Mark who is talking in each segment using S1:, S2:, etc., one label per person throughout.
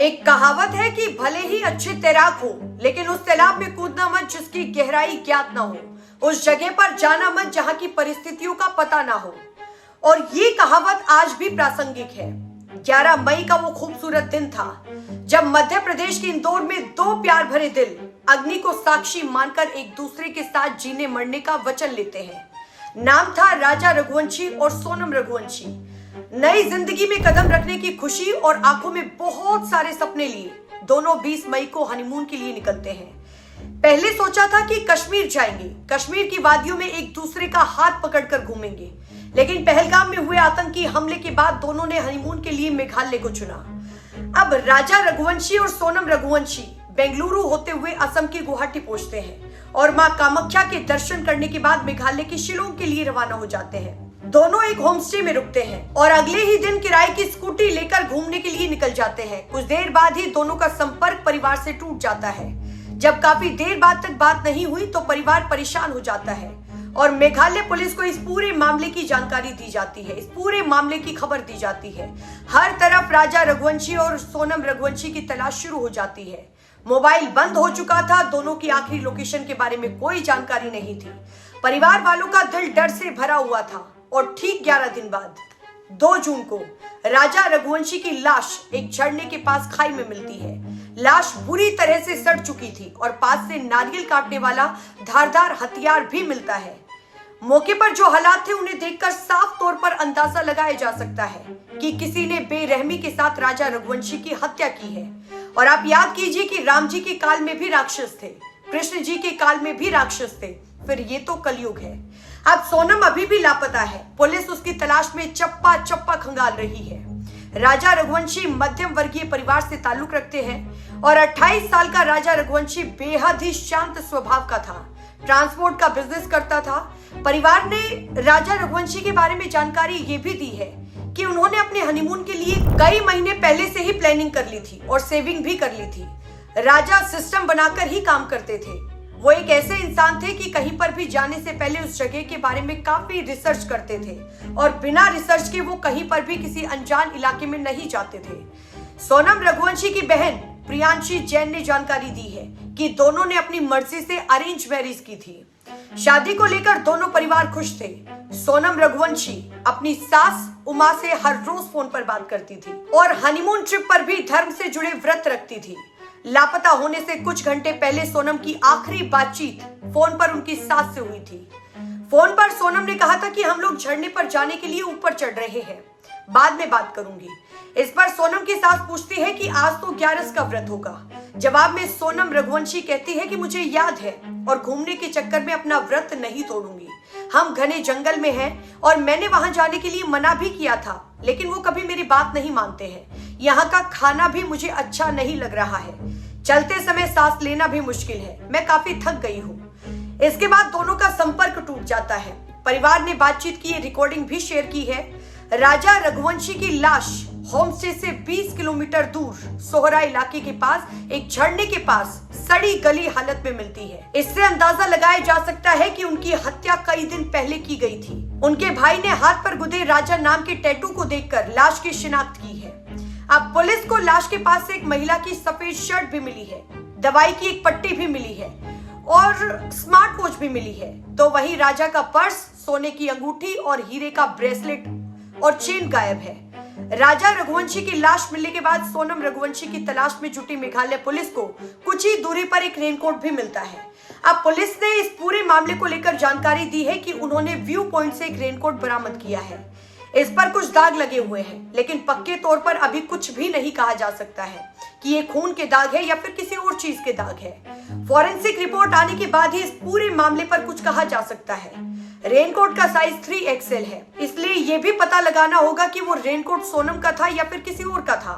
S1: एक कहावत है कि भले ही अच्छे तैराक हो, लेकिन उस तालाब में कूदना मत जिसकी गहराई ज्ञात ना हो, उस जगह पर जाना मत जहां की परिस्थितियों का पता ना हो। और ये कहावत आज भी प्रासंगिक है। 11 मई का वो खूबसूरत दिन था जब मध्य प्रदेश के इंदौर में दो प्यार भरे दिल अग्नि को साक्षी मानकर एक दूसरे के साथ जीने मरने का वचन लेते हैं। नाम था राजा रघुवंशी और सोनम रघुवंशी। नई जिंदगी में कदम रखने की खुशी और आंखों में बहुत सारे सपने लिए दोनों 20 मई को हनीमून के लिए निकलते हैं। पहले सोचा था कि कश्मीर जाएंगे, कश्मीर की वादियों में एक दूसरे का हाथ पकड़कर घूमेंगे, लेकिन पहलगाम में हुए आतंकी हमले के बाद दोनों ने हनीमून के लिए मेघालय को चुना। अब राजा रघुवंशी और सोनम रघुवंशी बेंगलुरु होते हुए असम की गुवाहाटी पहुंचते हैं और मां कामाख्या के दर्शन करने के बाद मेघालय के शिलोंग के लिए रवाना हो जाते हैं। दोनों एक होमस्टे में रुकते हैं और अगले ही दिन किराए की स्कूटी लेकर घूमने के लिए निकल जाते हैं। कुछ देर बाद ही दोनों का संपर्क परिवार से टूट जाता है। जब काफी देर बाद तक बात नहीं हुई तो परिवार परेशान हो जाता है और मेघालय पुलिस को इस पूरे मामले की जानकारी दी जाती है, इस पूरे मामले की खबर दी जाती है। हर तरफ राजा रघुवंशी और सोनम रघुवंशी की तलाश शुरू हो जाती है। मोबाइल बंद हो चुका था, दोनों की आखिरी लोकेशन के बारे में कोई जानकारी नहीं थी। परिवार वालों का दिल डर से भरा हुआ था और ठीक 11 दिन बाद 2 जून को राजा रघुवंशी की लाश एक झरने के पास खाई में मिलती है। लाश बुरी तरह से सड़ चुकी थी और पास से नारियल काटने वाला धारदार हथियार भी मिलता है। मौके पर जो हालात थे उन्हें देखकर साफ तौर पर अंदाजा लगाया जा सकता है कि किसी ने बेरहमी के साथ राजा रघुवंशी की हत्या की है। और आप याद कीजिए कि राम जी के काल में भी राक्षस थे, कृष्ण जी के काल में भी राक्षस थे, फिर ये तो कलयुग है। अब सोनम अभी भी लापता है। पुलिस उसकी तलाश में चप्पा चप्पा खंगाल रही है। राजा रघुवंशी मध्यम वर्गीय परिवार से ताल्लुक रखते हैं और 28 साल का राजा रघुवंशी बेहद ही शांत स्वभाव का था। ट्रांसपोर्ट का बिजनेस करता था। परिवार ने राजा रघुवंशी के बारे में जानकारी ये भी दी है कि उन्होंने अपने हनीमून के लिए कई महीने पहले से ही प्लानिंग कर ली थी और सेविंग भी कर ली थी। राजा सिस्टम बनाकर ही काम करते थे। वो एक ऐसे इंसान थे कि कहीं पर भी जाने से पहले उस जगह के बारे में काफी रिसर्च करते थे और बिना रिसर्च के वो कहीं पर भी किसी अनजान इलाके में नहीं जाते थे। सोनम रघुवंशी की बहन प्रियांशी जैन ने जानकारी दी है कि दोनों ने अपनी मर्जी से अरेंज मैरिज की थी। शादी को लेकर दोनों परिवार खुश थे। सोनम रघुवंशी अपनी सास उमा से हर रोज फोन पर बात करती थी और हनीमून ट्रिप पर भी धर्म से जुड़े व्रत रखती थी। लापता होने से कुछ घंटे पहले सोनम की आखिरी बातचीत फोन पर उनकी सास से हुई थी। फोन पर सोनम ने कहा था कि हम लोग झरने पर जाने के लिए ऊपर चढ़ रहे हैं, बाद में बात करूंगी। इस पर सोनम की सास पूछती है कि आज तो 11 का व्रत होगा। जवाब में सोनम रघुवंशी कहती है कि मुझे याद है और घूमने के चक्कर में अपना व्रत नहीं तोड़ूंगी। हम घने जंगल में हैं और मैंने वहां जाने के लिए मना भी किया था, लेकिन वो कभी मेरी बात नहीं मानते हैं। यहाँ का खाना भी मुझे अच्छा नहीं लग रहा है। चलते समय सांस लेना भी मुश्किल है। मैं काफी थक गई हूँ। इसके बाद दोनों का संपर्क टूट जाता है। परिवार ने बातचीत की रिकॉर्डिंग भी शेयर की है। राजा रघुवंशी की लाश होमस्टे से 20 किलोमीटर दूर सोहरा इलाके के पास एक झरने के पास सड़ी गली हालत में मिलती है। इससे अंदाजा लगाया जा सकता है कि उनकी हत्या कई दिन पहले की गई थी। उनके भाई ने हाथ पर गुदे राजा नाम के टैटू को देखकर लाश की शिनाख्त की है। अब पुलिस को लाश के पास से एक महिला की सफेद शर्ट भी मिली है, दवाई की एक पट्टी भी मिली है और स्मार्ट वॉच भी मिली है। तो वहीं राजा का पर्स, सोने की अंगूठी और हीरे का ब्रेसलेट और चेन गायब है। राजा रघुवंशी की लाश मिलने के बाद सोनम रघुवंशी की तलाश में जुटी मेघालय पुलिस को कुछ ही दूरी पर एक रेनकोट भी मिलता है। अब पुलिस ने इस पूरे मामले को लेकर जानकारी दी है कि उन्होंने व्यू पॉइंट से एक रेनकोट बरामद किया है। इस पर कुछ दाग लगे हुए हैं, लेकिन पक्के तौर पर अभी कुछ भी नहीं कहा जा सकता है कि ये खून के दाग है या फिर किसी और चीज के दाग है। फॉरेंसिक रिपोर्ट आने के बाद ही इस पूरे मामले पर कुछ कहा जा सकता है। रेनकोट का साइज 3XL है, इसलिए ये भी पता लगाना होगा कि वो रेनकोट सोनम का था या फिर किसी और का था।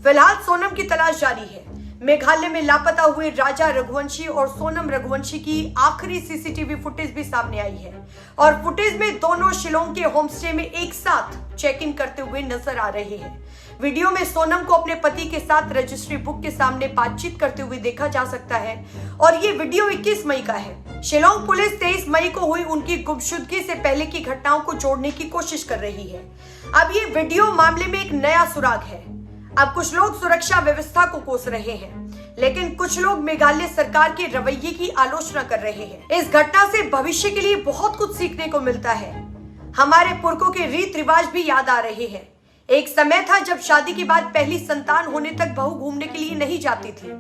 S1: फिलहाल सोनम की तलाश जारी है। मेघालय में लापता हुए राजा रघुवंशी और सोनम रघुवंशी की आखिरी सीसीटीवी फुटेज भी सामने आई है और फुटेज में दोनों शिलोंग के होमस्टे में एक साथ चेक इन करते हुए नजर आ रहे हैं। वीडियो में सोनम को अपने पति के साथ रजिस्ट्री बुक के सामने बातचीत करते हुए देखा जा सकता है और ये वीडियो 21 मई का है। शिलोंग पुलिस 23 मई को हुई उनकी गुमशुदगी से पहले की घटनाओं को जोड़ने की कोशिश कर रही है। अब ये वीडियो मामले में एक नया सुराग है। अब कुछ लोग सुरक्षा व्यवस्था को कोस रहे हैं, लेकिन कुछ लोग मेघालय सरकार के रवैये की आलोचना कर रहे हैं। इस घटना से भविष्य के लिए बहुत कुछ सीखने को मिलता है। हमारे पुरखों के रीत रिवाज भी याद आ रहे हैं। एक समय था जब शादी के बाद पहली संतान होने तक बहू घूमने के लिए नहीं जाती थी,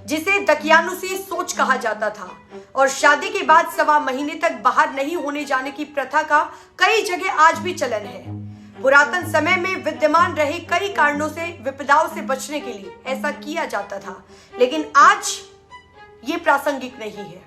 S1: जिसे दकियानुसी सोच कहा जाता था, और शादी के बाद 1.25 महीने तक बाहर नहीं होने जाने की प्रथा का कई जगह आज भी चलन है। पुरातन समय में विद्यमान रहे कई कारणों से विपदाओं से बचने के लिए ऐसा किया जाता था, लेकिन आज ये प्रासंगिक नहीं है।